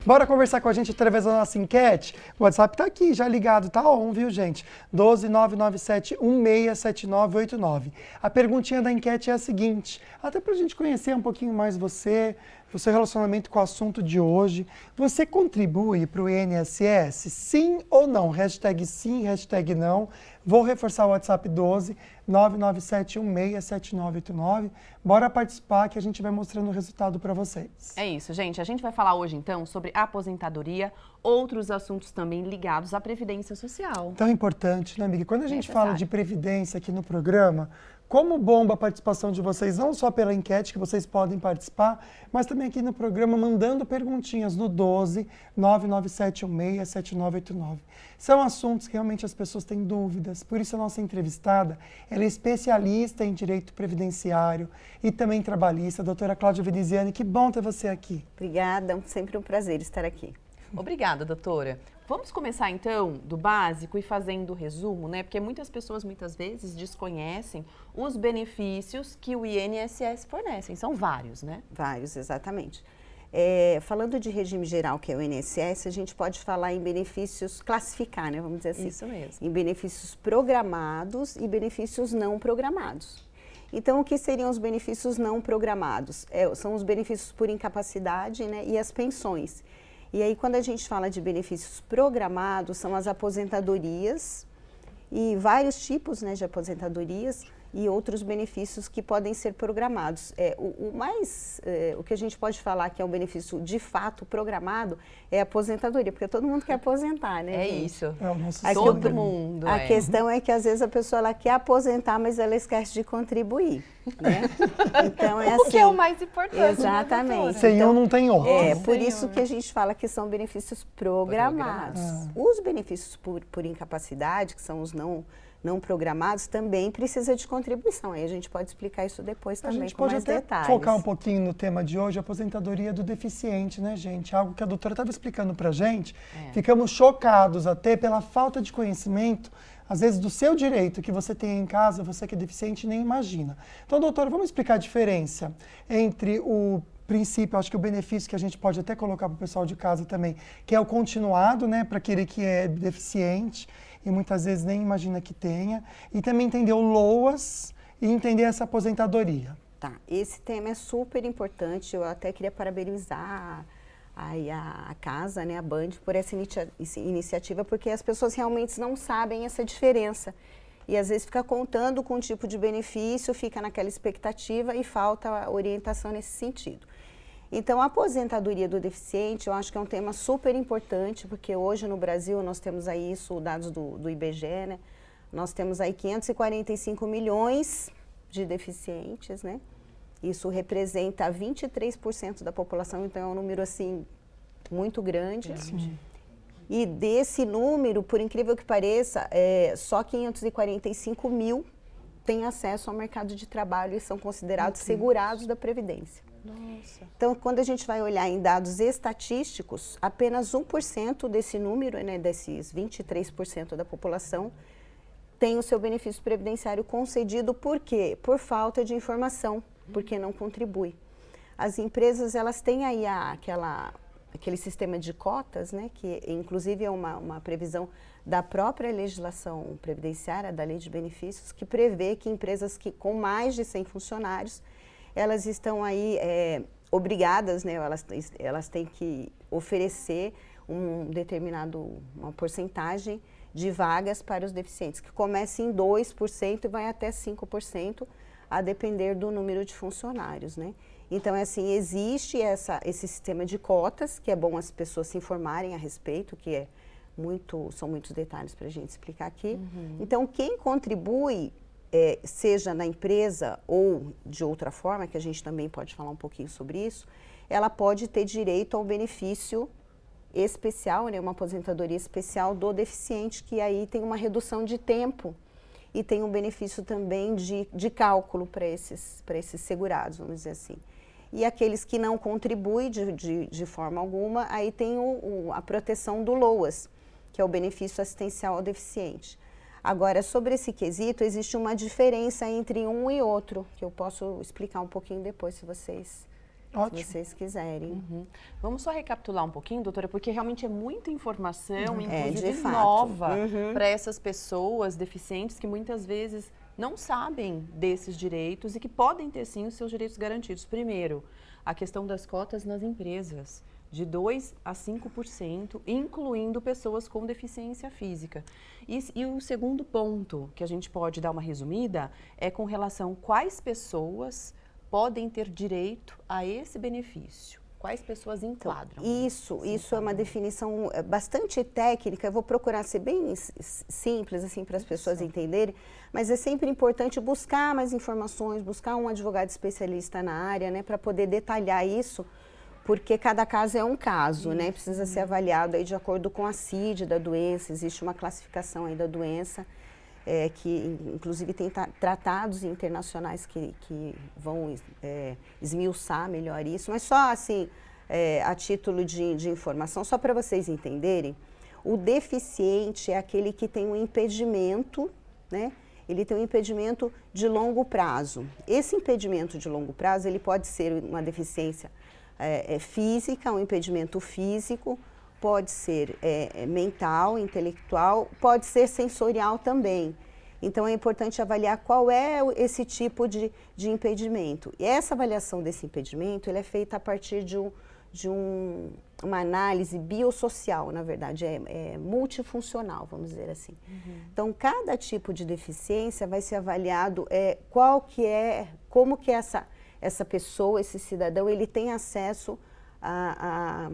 Bora conversar com a gente através da nossa enquete? O WhatsApp tá aqui, já ligado, tá on, viu, gente? 12997167989. A perguntinha da enquete é a seguinte, até pra gente conhecer um pouquinho mais você, o seu relacionamento com o assunto de hoje. Você contribui para o INSS? Sim ou não? Hashtag sim, hashtag não. Vou reforçar o WhatsApp 12997167989. Bora participar que a gente vai mostrando o resultado para vocês. É isso, gente. A gente vai falar hoje, então, sobre aposentadoria, outros assuntos também ligados à Previdência Social. Tão importante, né, amiga? Quando a gente fala de Previdência aqui no programa, como bomba a participação de vocês, não só pela enquete que vocês podem participar, mas também aqui no programa mandando perguntinhas no 12997167989. São assuntos que realmente as pessoas têm dúvidas, por isso a nossa entrevistada, ela é especialista em direito previdenciário e também trabalhista, a doutora Cláudia Veneziani. Que bom ter você aqui. Obrigada, sempre um prazer estar aqui. Obrigada, doutora. Vamos começar então do básico e fazendo o resumo, né? Porque muitas pessoas muitas vezes desconhecem os benefícios que o INSS fornece. São vários, né? Vários, exatamente. Falando de regime geral, que é o INSS, a gente pode falar em benefícios, classificar, né? Vamos dizer assim. Isso mesmo. Em benefícios programados e benefícios não programados. Então, o que seriam os benefícios não programados? São os benefícios por incapacidade, né? E as pensões. E aí, quando a gente fala de benefícios programados, são as aposentadorias e vários tipos, né, de aposentadorias e outros benefícios que podem ser programados. O que a gente pode falar que é um benefício de fato programado é a aposentadoria, porque todo mundo quer aposentar, né? É gente? isso. É o nosso Todo mundo. A questão é que às vezes a pessoa ela quer aposentar, mas ela esquece de contribuir, né? Então é assim. O que é o mais importante. Exatamente. Né, sem um não tem outro. Por isso que a gente fala que são benefícios programados. Os benefícios por incapacidade, que são os não programados, também precisa de contribuição. Aí a gente pode explicar isso depois também com mais detalhes. A gente pode até focar um pouquinho no tema de hoje, a aposentadoria do deficiente, né, gente? Algo que a doutora estava explicando pra gente. Ficamos chocados até pela falta de conhecimento, às vezes, do seu direito que você tem em casa, você que é deficiente nem imagina. Então, doutora, vamos explicar a diferença entre o princípio, acho que o benefício que a gente pode até colocar para o pessoal de casa também, que é o continuado, né, para aquele que é deficiente e muitas vezes nem imagina que tenha, e também entender o LOAS e entender essa aposentadoria. Tá, esse tema é super importante, eu até queria parabenizar a casa, né, a Band, por essa iniciativa, porque as pessoas realmente não sabem essa diferença. E às vezes fica contando com um tipo de benefício, fica naquela expectativa e falta orientação nesse sentido. Então, a aposentadoria do deficiente, eu acho que é um tema super importante, porque hoje no Brasil nós temos aí isso, dados do IBGE, né? Nós temos aí 545 milhões de deficientes, né? Isso representa 23% da população, então é um número, assim, muito grande. Sim. E desse número, por incrível que pareça, só 545 mil têm acesso ao mercado de trabalho e são considerados segurados da Previdência. Nossa. Então, quando a gente vai olhar em dados estatísticos, apenas 1% desse número, né, desses 23% da população, tem o seu benefício previdenciário concedido. Por quê? Por falta de informação, porque não contribui. As empresas, elas têm aí aquele sistema de cotas, né, que inclusive é uma previsão da própria legislação previdenciária, da lei de benefícios, que prevê que empresas com mais de 100 funcionários, elas estão aí obrigadas, né, elas têm que oferecer uma porcentagem de vagas para os deficientes, que começa em 2% e vai até 5%, a depender do número de funcionários, né? Então, assim, existe esse sistema de cotas, que é bom as pessoas se informarem a respeito, que são muitos detalhes para a gente explicar aqui. Então, quem contribui, seja na empresa ou de outra forma, que a gente também pode falar um pouquinho sobre isso, ela pode ter direito ao benefício especial, né, uma aposentadoria especial do deficiente, que aí tem uma redução de tempo e tem um benefício também de cálculo para esses segurados, vamos dizer assim. E aqueles que não contribuem de forma alguma, aí tem a proteção do LOAS, que é o benefício assistencial ao deficiente. Agora, sobre esse quesito, existe uma diferença entre um e outro, que eu posso explicar um pouquinho depois, se vocês Ótimo. se vocês quiserem. Vamos só recapitular um pouquinho, doutora, porque realmente é muita informação, inclusive de fato. nova, para essas pessoas deficientes que muitas vezes não sabem desses direitos e que podem ter sim os seus direitos garantidos. Primeiro, a questão das cotas nas empresas, de 2% a 5%, incluindo pessoas com deficiência física. E o segundo ponto, que a gente pode dar uma resumida, é com relação a quais pessoas podem ter direito a esse benefício. Quais pessoas enquadram? Isso é uma definição bastante técnica. Eu vou procurar ser bem simples assim para as pessoas entenderem, mas é sempre importante buscar mais informações, buscar um advogado especialista na área, né, para poder detalhar isso, porque cada caso é um caso, né? Precisa ser avaliado aí de acordo com a CID da doença. Existe uma classificação aí da doença, que inclusive tem tratados internacionais que vão esmiuçar melhor isso, mas só assim, a título de informação, só para vocês entenderem, o deficiente é aquele que tem um impedimento, né? Ele tem um impedimento de longo prazo. Esse impedimento de longo prazo, ele pode ser uma deficiência física, um impedimento físico, pode ser mental, intelectual, pode ser sensorial também. Então, é importante avaliar qual é esse tipo de impedimento. E essa avaliação desse impedimento, ele é feita a partir de uma análise biosocial, na verdade, é multifuncional, vamos dizer assim. Então, cada tipo de deficiência vai ser avaliado como que essa pessoa, esse cidadão, ele tem acesso à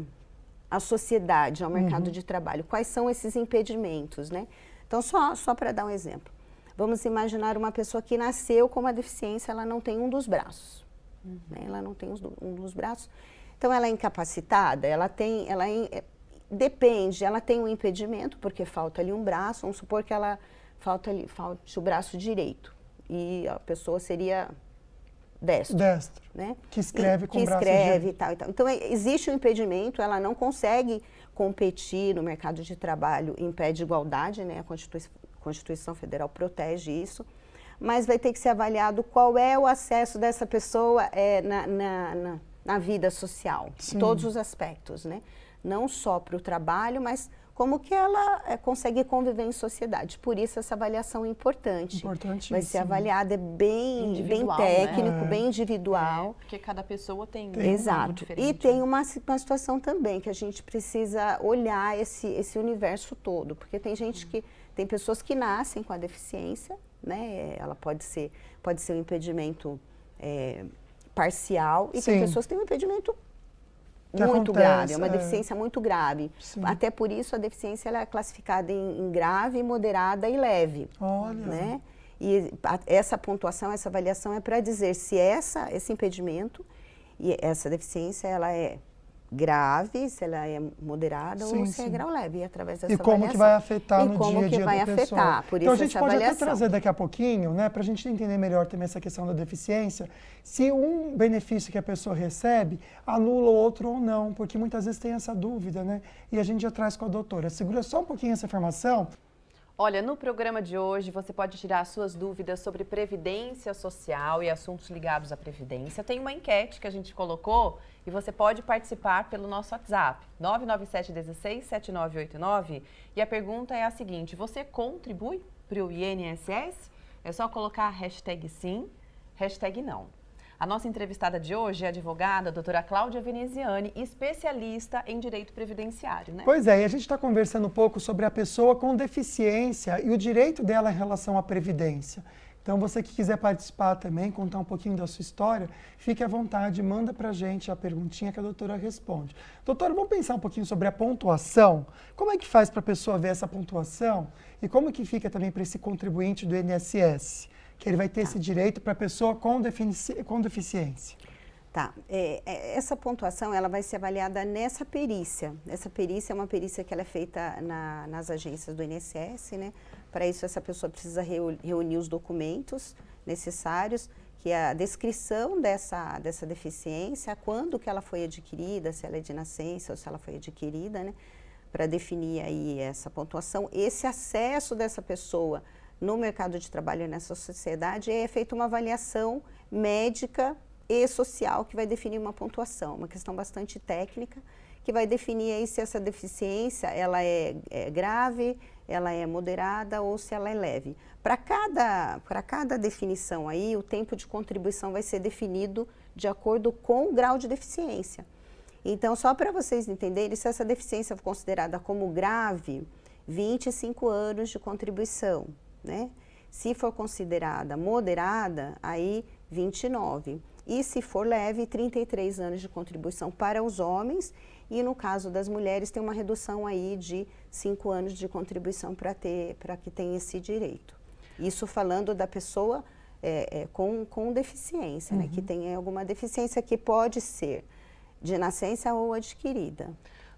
sociedade, ao mercado de trabalho. Quais são esses impedimentos, né? Então, só para dar um exemplo. Vamos imaginar uma pessoa que nasceu com uma deficiência, ela não tem um dos braços. Né? Ela não tem um dos braços. Então, ela é incapacitada, depende, ela tem um impedimento, porque falta ali um braço, vamos supor que ela falte o braço direito. E a pessoa seria destro. Né? Que escreve com o braço direito. E tal. Então, existe um impedimento, ela não consegue competir no mercado de trabalho em pé de igualdade, né? A Constituição Federal protege isso, mas vai ter que ser avaliado qual é o acesso dessa pessoa na vida social, em todos os aspectos, né? Não só para o trabalho, mas como que ela consegue conviver em sociedade. Por isso, essa avaliação é importante. Vai ser avaliada bem técnico, né? Bem individual. Porque cada pessoa tem Exato. diferente. E tem uma situação também que a gente precisa olhar esse universo todo, porque tem gente tem pessoas que nascem com a deficiência, né? Ela pode ser um impedimento parcial, e tem pessoas que têm um impedimento muito grave, é uma deficiência muito grave. Até por isso a deficiência ela é classificada em grave, moderada e leve. Olha. Né? E essa pontuação, essa avaliação é para dizer se esse impedimento e essa deficiência ela é grave, se ela é moderada ou se é grau leve. E através dessa avaliação. E como que vai afetar no dia a dia da pessoa. E como que vai afetar, por então, isso a gente pode até trazer daqui a pouquinho, né, para a gente entender melhor também essa questão da deficiência, se um benefício que a pessoa recebe anula o outro ou não, porque muitas vezes tem essa dúvida, né? E a gente já traz com a doutora. Segura só um pouquinho essa informação. Olha, no programa de hoje você pode tirar suas dúvidas sobre previdência social e assuntos ligados à previdência. Tem uma enquete que a gente colocou e você pode participar pelo nosso WhatsApp, 997167989. E a pergunta é a seguinte: você contribui para o INSS? É só colocar hashtag sim, hashtag não. A nossa entrevistada de hoje é a advogada, a doutora Cláudia Veneziani, especialista em direito previdenciário, né? Pois é, e a gente está conversando um pouco sobre a pessoa com deficiência e o direito dela em relação à previdência. Então, você que quiser participar também, contar um pouquinho da sua história, fique à vontade, manda pra gente a perguntinha que a doutora responde. Doutora, vamos pensar um pouquinho sobre a pontuação. Como é que faz para a pessoa ver essa pontuação? E como que fica também para esse contribuinte do INSS? Que ele vai ter esse direito para a pessoa com deficiência. Tá. Essa pontuação ela vai ser avaliada nessa perícia. Essa perícia é uma perícia que ela é feita nas agências do INSS, né? Para isso, essa pessoa precisa reunir os documentos necessários, que é a descrição dessa deficiência, quando que ela foi adquirida, se ela é de nascença ou se ela foi adquirida, né? Para definir aí essa pontuação. Esse acesso dessa pessoa no mercado de trabalho nessa sociedade é feita uma avaliação médica e social, que vai definir uma pontuação, uma questão bastante técnica, que vai definir aí se essa deficiência ela é grave, ela é moderada ou se ela é leve. Para cada definição aí, o tempo de contribuição vai ser definido de acordo com o grau de deficiência. Então, só para vocês entenderem, se essa deficiência for considerada como grave, 25 anos de contribuição, né? Se for considerada moderada, aí 29. E se for leve, 33 anos de contribuição para os homens. E no caso das mulheres, tem uma redução aí de 5 anos de contribuição para que tenha esse direito. Isso falando da pessoa com deficiência, né? Que tem alguma deficiência que pode ser de nascença ou adquirida.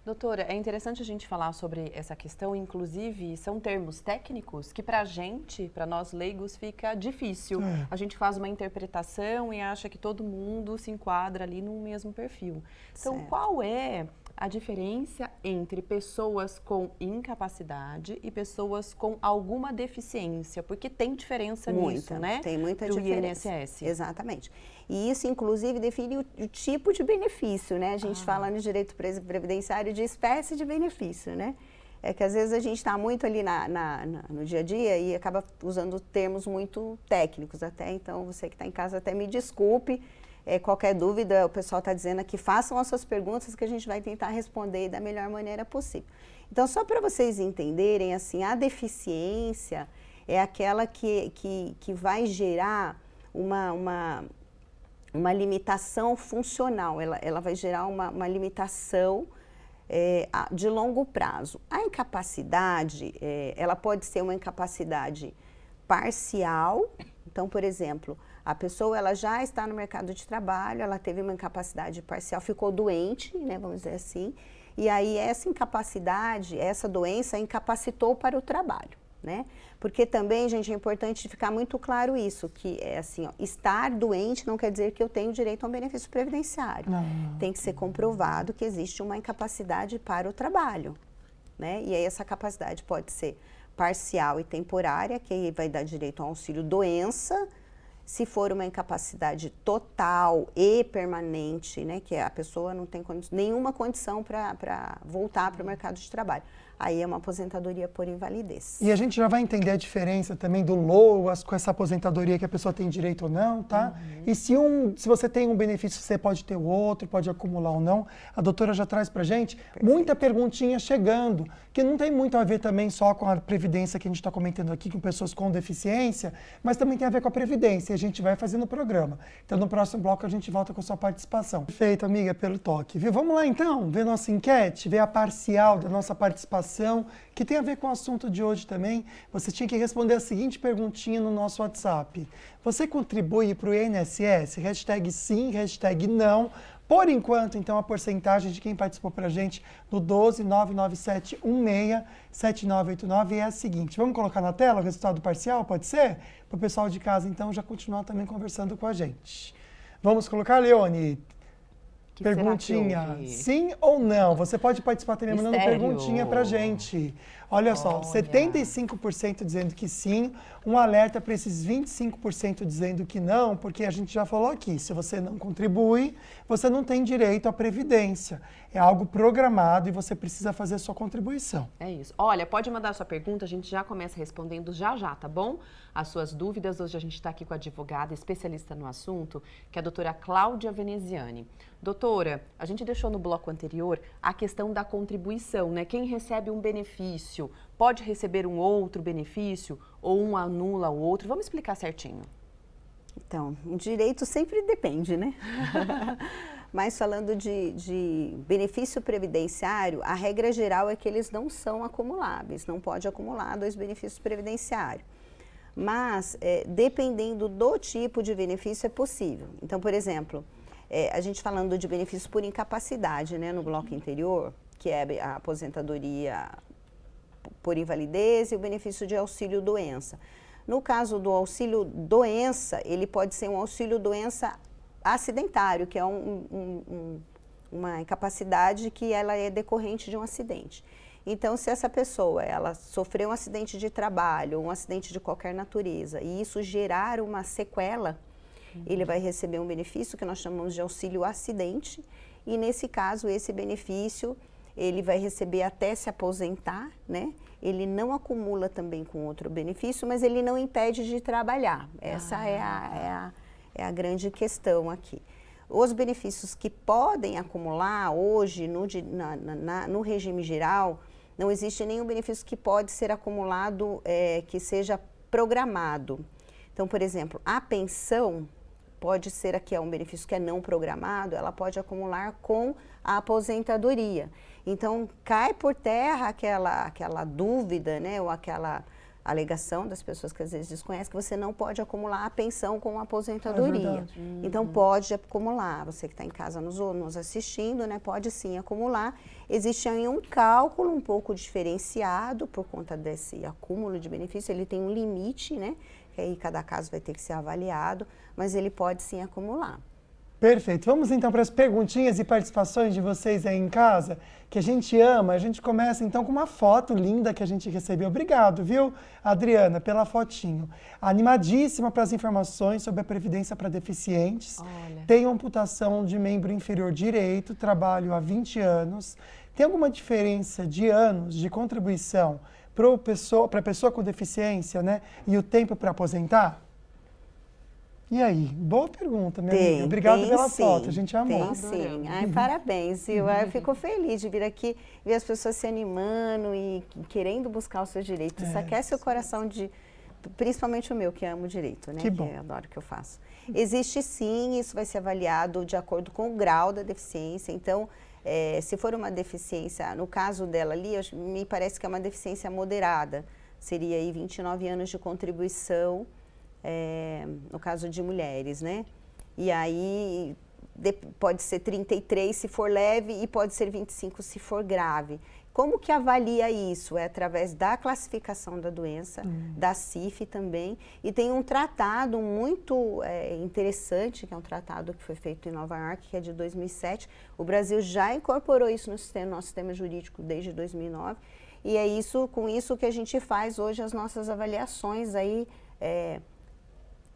Doutora, é interessante a gente falar sobre essa questão, inclusive são termos técnicos que para a gente, para nós leigos, fica difícil. A gente faz uma interpretação e acha que todo mundo se enquadra ali no mesmo perfil. Então, Certo. qual é a diferença entre pessoas com incapacidade e pessoas com alguma deficiência? Porque tem diferença nisso, né? Tem muita Pro diferença. INSS. Exatamente. E isso, inclusive, define o tipo de benefício, né? A gente fala no direito previdenciário de espécie de benefício, né? É que às vezes a gente está muito ali no dia a dia e acaba usando termos muito técnicos até. Então, você que está em casa, até me desculpe. Qualquer dúvida, o pessoal está dizendo aqui, façam as suas perguntas que a gente vai tentar responder da melhor maneira possível. Então, só para vocês entenderem, assim, a deficiência é aquela que vai gerar uma limitação funcional, ela vai gerar uma limitação de longo prazo. A incapacidade, ela pode ser uma incapacidade parcial. Então, por exemplo, a pessoa ela já está no mercado de trabalho, ela teve uma incapacidade parcial, ficou doente, né, vamos dizer assim, e aí essa incapacidade, essa doença incapacitou para o trabalho, né? Porque também, gente, é importante ficar muito claro isso, que é assim, ó, estar doente não quer dizer que eu tenho direito a um benefício previdenciário. Não. Tem que ser comprovado que existe uma incapacidade para o trabalho, né? E aí essa capacidade pode ser parcial e temporária, que aí vai dar direito ao auxílio doença. Se for uma incapacidade total e permanente, né, que a pessoa não tem nenhuma condição para voltar para o mercado de trabalho, aí é uma aposentadoria por invalidez. E a gente já vai entender a diferença também do LOAS com essa aposentadoria que a pessoa tem direito ou não, tá? E se você tem um benefício, você pode ter o outro, pode acumular ou não. A doutora já traz pra gente muita perguntinha chegando, que não tem muito a ver também só com a previdência que a gente está comentando aqui, com pessoas com deficiência, mas também tem a ver com a previdência, e a gente vai fazendo o programa. Então, no próximo bloco, a gente volta com a sua participação. Perfeito, amiga, pelo toque, viu? Vamos lá, então, ver nossa enquete, ver a parcial da nossa participação, que tem a ver com o assunto de hoje também. Você tinha que responder a seguinte perguntinha no nosso WhatsApp. Você contribui para o INSS? Hashtag sim, hashtag não. Por enquanto, então, a porcentagem de quem participou para a gente no 12997167989 é a seguinte. Vamos colocar na tela o resultado parcial, pode ser? Para o pessoal de casa, então, já continuar também conversando com a gente. Vamos colocar, Leone? Que Perguntinha, será que houve? sim ou não? Você pode participar também mandando Mistério. perguntinha pra gente. Olha só, Olha. 75% dizendo que sim, um alerta para esses 25% dizendo que não, porque a gente já falou aqui, se você não contribui, você não tem direito à previdência. É algo programado e você precisa fazer a sua contribuição. É isso. Olha, pode mandar sua pergunta, a gente já começa respondendo já, tá bom? As suas dúvidas. Hoje a gente está aqui com a advogada especialista no assunto, que é a doutora Cláudia Veneziani. Doutora, a gente deixou no bloco anterior a questão da contribuição, né? Quem recebe um benefício pode receber um outro benefício ou um anula o outro? Vamos explicar certinho. Então, o direito sempre depende, né? Mas falando de benefício previdenciário, a regra geral é que eles não são acumuláveis, não pode acumular 2 benefícios previdenciários. Mas, dependendo do tipo de benefício, é possível. Então, por exemplo, a gente falando de benefício por incapacidade, né, no bloco anterior, que é a aposentadoria por invalidez e o benefício de auxílio-doença. No caso do auxílio-doença, ele pode ser um auxílio-doença acidentário, que é uma incapacidade que ela é decorrente de um acidente. Então, se essa pessoa ela sofreu um acidente de trabalho, um acidente de qualquer natureza, e isso gerar uma sequela, ele vai receber um benefício que nós chamamos de auxílio acidente, e nesse caso, esse benefício, ele vai receber até se aposentar, né? Ele não acumula também com outro benefício, mas ele não impede de trabalhar. Essa é a grande questão aqui. Os benefícios que podem acumular hoje no regime geral, não existe nenhum benefício que pode ser acumulado que seja programado. Então, por exemplo, a pensão pode ser aqui um benefício que é não programado, ela pode acumular com a aposentadoria. Então, cai por terra aquela dúvida, né, ou aquela alegação das pessoas que às vezes desconhecem que você não pode acumular a pensão com a aposentadoria. Então, pode acumular. Você que está em casa nos assistindo, né, pode sim acumular. Existe aí um cálculo um pouco diferenciado por conta desse acúmulo de benefício. Ele tem um limite, né, que aí cada caso vai ter que ser avaliado, mas ele pode sim acumular. Perfeito. Vamos então para as perguntinhas e participações de vocês aí em casa, que a gente ama. A gente começa então com uma foto linda que a gente recebeu. Obrigado, viu, Adriana, pela fotinho. Animadíssima para as informações sobre a Previdência para deficientes. Olha. Tenho amputação de membro inferior direito, trabalho há 20 anos. Tem alguma diferença de anos de contribuição para a pessoa com deficiência, né? E o tempo para aposentar? E aí? Boa pergunta, minha amiga. Obrigado pela foto, a gente amou. Tem sim. Ai, parabéns, Silvia. Eu fico feliz de vir aqui, ver as pessoas se animando e querendo buscar os seus direitos. Isso aquece o coração principalmente o meu, que amo direito, né? Que bom. Que eu adoro o que eu faço. Existe sim, isso vai ser avaliado de acordo com o grau da deficiência. Então, se for uma deficiência, no caso dela ali, me parece que é uma deficiência moderada. Seria aí 29 anos de contribuição, no caso de mulheres, né? E aí pode ser 33 se for leve e pode ser 25 se for grave. Como que avalia isso? É através da classificação da doença, da CIF também, e tem um tratado muito interessante, que é um tratado que foi feito em Nova York, que é de 2007. O Brasil já incorporou isso no nosso sistema jurídico desde 2009, e é com isso que a gente faz hoje as nossas avaliações aí.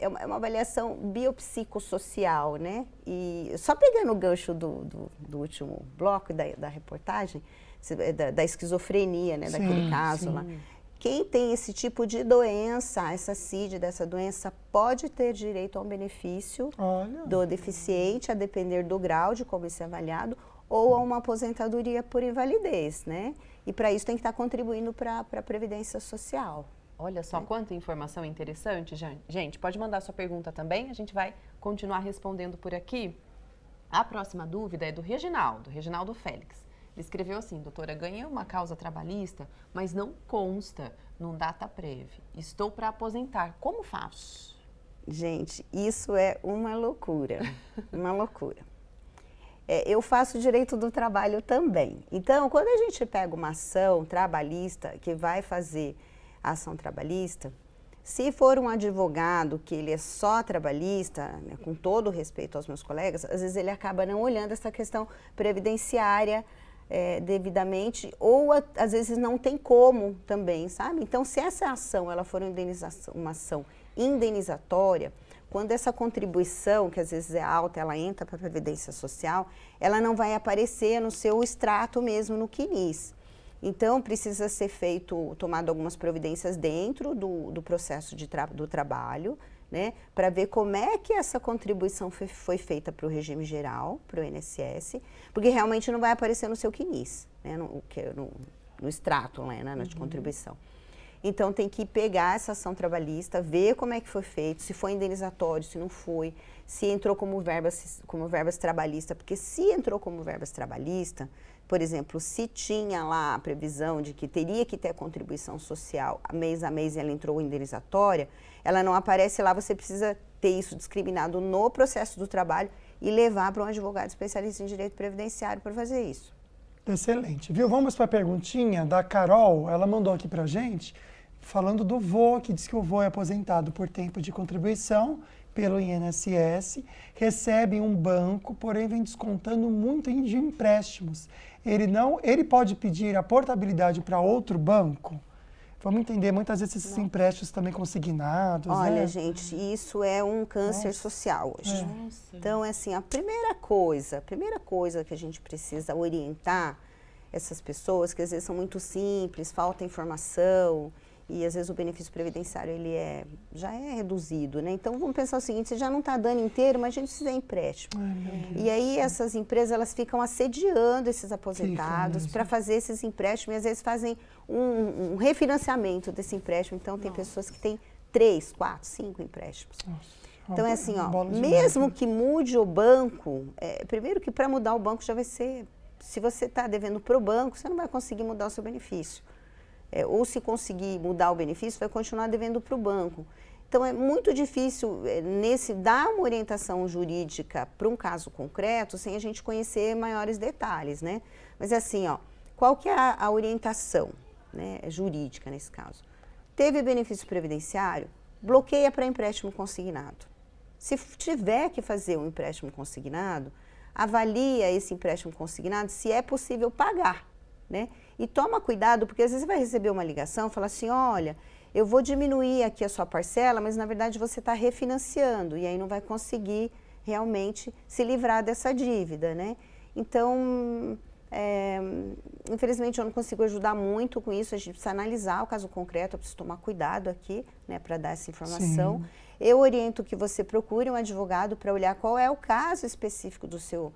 É uma avaliação biopsicossocial, né? E só pegando o gancho do último bloco da reportagem, da esquizofrenia, né? Daquele caso lá. Quem tem esse tipo de doença, essa CID dessa doença, pode ter direito a um benefício do deficiente, a depender do grau de como isso é avaliado, ou a uma aposentadoria por invalidez, né? E para isso tem que estar contribuindo para a Previdência Social. Olha só quanta informação interessante, gente. Pode mandar sua pergunta também, a gente vai continuar respondendo por aqui. A próxima dúvida é do Reginaldo Félix. Ele escreveu assim: doutora, ganhei uma causa trabalhista, mas não consta num DataPrev. Estou para aposentar, como faço? Gente, isso é uma loucura, uma loucura. Eu faço direito do trabalho também. Então, quando a gente pega uma ação trabalhista que vai fazer a ação trabalhista, se for um advogado que ele é só trabalhista, né, com todo o respeito aos meus colegas, às vezes ele acaba não olhando essa questão previdenciária devidamente, ou às vezes não tem como também, sabe? Então, se essa ação ela for uma ação indenizatória, quando essa contribuição, que às vezes é alta, ela entra para a Previdência Social, ela não vai aparecer no seu extrato mesmo, no CNIS. Então, precisa ser tomado algumas providências dentro do processo do trabalho, né, para ver como é que essa contribuição foi feita para o regime geral, para o INSS, porque realmente não vai aparecer no seu CNIS, né, no extrato, né, de contribuição. Então, tem que pegar essa ação trabalhista, ver como é que foi feito, se foi indenizatório, se não foi, se entrou como verbas trabalhista, porque se entrou como verbas trabalhista, por exemplo, se tinha lá a previsão de que teria que ter a contribuição social mês a mês e ela entrou indenizatória, ela não aparece lá, você precisa ter isso discriminado no processo do trabalho e levar para um advogado especialista em direito previdenciário para fazer isso. Excelente. Viu? Vamos para a perguntinha da Carol, ela mandou aqui para a gente, falando do vô, que diz que o vô é aposentado por tempo de contribuição pelo INSS, recebe em um banco, porém vem descontando muito de empréstimos. Ele pode pedir a portabilidade para outro banco? Vamos entender, muitas vezes esses empréstimos também consignados, Olha, né? gente, isso é um câncer social hoje. Nossa. Então, é assim, a primeira coisa que a gente precisa orientar essas pessoas, que às vezes são muito simples, falta informação, e às vezes o benefício previdenciário já é reduzido, né? Então vamos pensar o seguinte, você já não está dando inteiro, mas a gente precisa de empréstimo. E aí essas empresas, elas ficam assediando esses aposentados para fazer esses empréstimos, e às vezes fazem um refinanciamento desse empréstimo. Então tem pessoas que têm 3, 4, 5 empréstimos. Então é assim, ó, mesmo que mude o banco, primeiro que para mudar o banco já vai ser, se você está devendo para o banco, você não vai conseguir mudar o seu benefício. Ou se conseguir mudar o benefício, vai continuar devendo para o banco. Então, é muito difícil dar uma orientação jurídica para um caso concreto sem a gente conhecer maiores detalhes, né? Mas assim, ó, qual que é a orientação, né, jurídica nesse caso? Teve benefício previdenciário, bloqueia para empréstimo consignado. Se tiver que fazer um empréstimo consignado, avalia esse empréstimo consignado se é possível pagar, né? E toma cuidado, porque às vezes você vai receber uma ligação e fala assim, olha, eu vou diminuir aqui a sua parcela, mas na verdade você está refinanciando e aí não vai conseguir realmente se livrar dessa dívida, né? Então, infelizmente eu não consigo ajudar muito com isso, a gente precisa analisar o caso concreto, eu preciso tomar cuidado aqui, né, para dar essa informação. Sim. Eu oriento que você procure um advogado para olhar qual é o caso específico do seu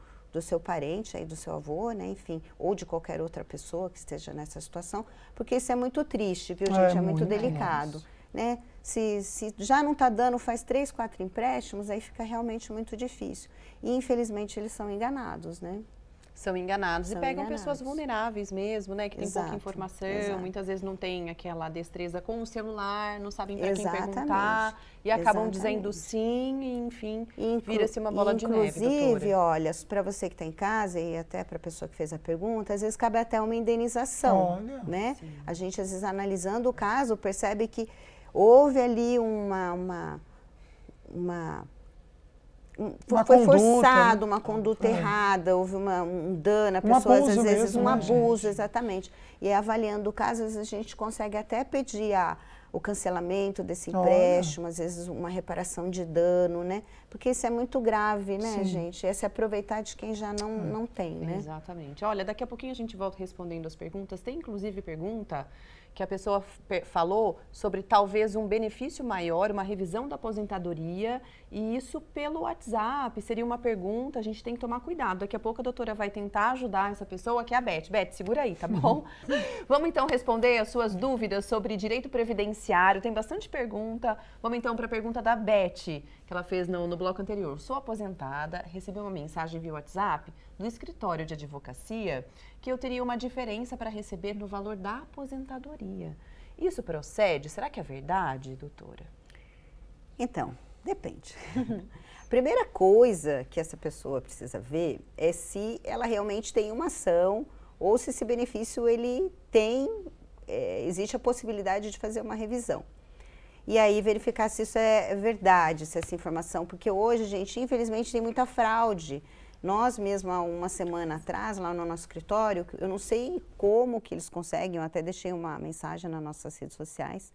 parente, aí, do seu avô, né, enfim, ou de qualquer outra pessoa que esteja nessa situação, porque isso é muito triste, viu, gente? É muito delicado, né? Se já não está dando, faz 3, 4 empréstimos, aí fica realmente muito difícil. E, infelizmente, eles são enganados, né? São enganados e pegam pessoas vulneráveis mesmo, né? Que tem pouca informação, muitas vezes não tem aquela destreza com o celular, não sabem para quem perguntar e acabam dizendo sim e, enfim, vira-se uma bola de neve, doutora. Inclusive, olha, para você que está em casa e até para a pessoa que fez a pergunta, às vezes cabe até uma indenização, né? Sim. A gente, às vezes, analisando o caso, percebe que houve ali foi forçado, uma conduta errada, houve um dano, a pessoa às vezes um abuso, exatamente. E avaliando o caso, às vezes a gente consegue até pedir o cancelamento desse empréstimo, às vezes uma reparação de dano, né? Porque isso é muito grave, né, gente? É se aproveitar de quem já não tem, né? Exatamente. Olha, daqui a pouquinho a gente volta respondendo as perguntas. Tem inclusive pergunta que a pessoa falou sobre talvez um benefício maior, uma revisão da aposentadoria, e isso pelo WhatsApp, seria uma pergunta, a gente tem que tomar cuidado. Daqui a pouco a doutora vai tentar ajudar essa pessoa, que é a Beth. Beth, segura aí, tá bom? Vamos então responder as suas dúvidas sobre direito previdenciário, tem bastante pergunta. Vamos então para a pergunta da Beth, que ela fez no bloco anterior. Sou aposentada, recebi uma mensagem via WhatsApp do escritório de advocacia que eu teria uma diferença para receber no valor da aposentadoria. Isso procede? Será que é verdade, doutora? Então, depende. Primeira coisa que essa pessoa precisa ver é se ela realmente tem uma ação ou se esse benefício ele existe a possibilidade de fazer uma revisão. E aí verificar se isso é verdade, se essa informação, porque hoje, gente, infelizmente tem muita fraude. Nós mesmo, há uma semana atrás, lá no nosso escritório, eu não sei como que eles conseguem, eu até deixei uma mensagem nas nossas redes sociais,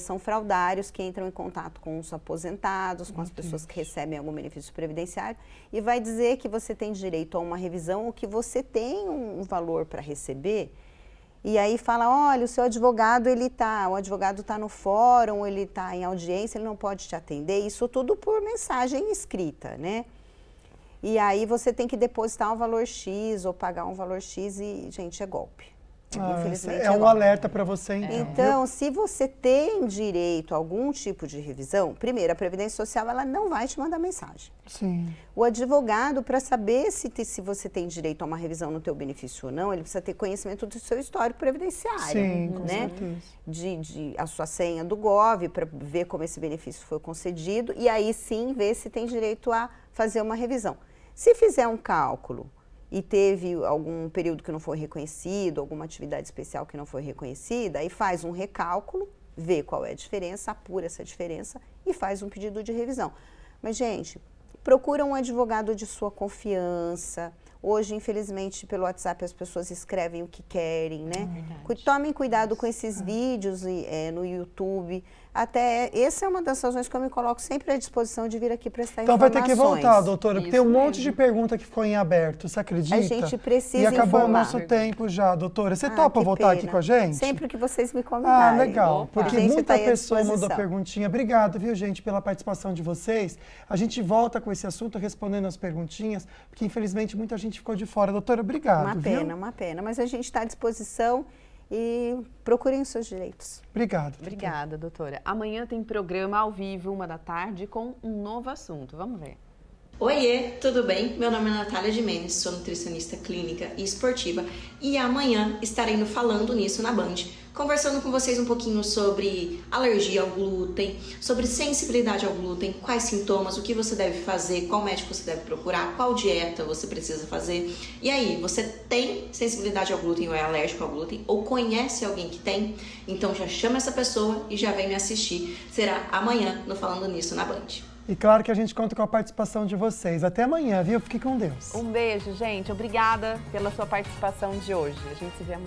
são fraudários que entram em contato com os aposentados, com as pessoas que recebem algum benefício previdenciário, e vai dizer que você tem direito a uma revisão ou que você tem um valor para receber, e aí fala, olha, o seu advogado, o advogado está no fórum, ele está em audiência, ele não pode te atender, isso tudo por mensagem escrita, né? E aí você tem que depositar um valor X ou pagar um valor X e, gente, é golpe. Infelizmente é um alerta para você, então. Então, se você tem direito a algum tipo de revisão, primeiro, a Previdência Social, ela não vai te mandar mensagem. Sim. O advogado, para saber se você tem direito a uma revisão no teu benefício ou não, ele precisa ter conhecimento do seu histórico previdenciário. Sim, com certeza. A sua senha do GOV, para ver como esse benefício foi concedido, e aí sim ver se tem direito a fazer uma revisão. Se fizer um cálculo e teve algum período que não foi reconhecido, alguma atividade especial que não foi reconhecida, aí faz um recálculo, vê qual é a diferença, apura essa diferença e faz um pedido de revisão. Mas, gente, procura um advogado de sua confiança, Hoje, infelizmente, pelo WhatsApp as pessoas escrevem o que querem, né? Tomem cuidado com esses vídeos no YouTube. Até, essa é uma das razões que eu me coloco sempre à disposição de vir aqui prestar Então vai informações. ter que voltar, doutora, porque tem um Isso monte mesmo. de pergunta que ficou em aberto, você acredita? A gente precisa E acabou informar. o nosso tempo já, doutora. Você Ah, topa que voltar aqui pena. com a gente? Sempre que vocês me convidarem. Ah, legal. Opa. Porque A gente muita tá aí à pessoa mandou disposição. perguntinha. Obrigado, viu, gente, pela participação de vocês. A gente volta com esse assunto, respondendo as perguntinhas, porque infelizmente muita gente ficou de fora. Doutora, obrigado. Uma viu? pena, uma pena. Mas a gente está à disposição e procurem os seus direitos. Obrigado. doutora. Obrigada, doutora. Amanhã tem programa ao vivo, 13h, com um novo assunto. Vamos ver. Oiê, tudo bem? Meu nome é Natália Gimenez, sou nutricionista clínica e esportiva e amanhã estarei no Falando Nisso na Band, conversando com vocês um pouquinho sobre alergia ao glúten, sobre sensibilidade ao glúten, quais sintomas, o que você deve fazer, qual médico você deve procurar, qual dieta você precisa fazer. E aí, você tem sensibilidade ao glúten ou é alérgico ao glúten ou conhece alguém que tem? Então já chama essa pessoa e já vem me assistir. Será amanhã no Falando Nisso na Band. E claro que a gente conta com a participação de vocês. Até amanhã, viu? Fique com Deus. Um beijo, gente. Obrigada pela sua participação de hoje. A gente se vê amanhã.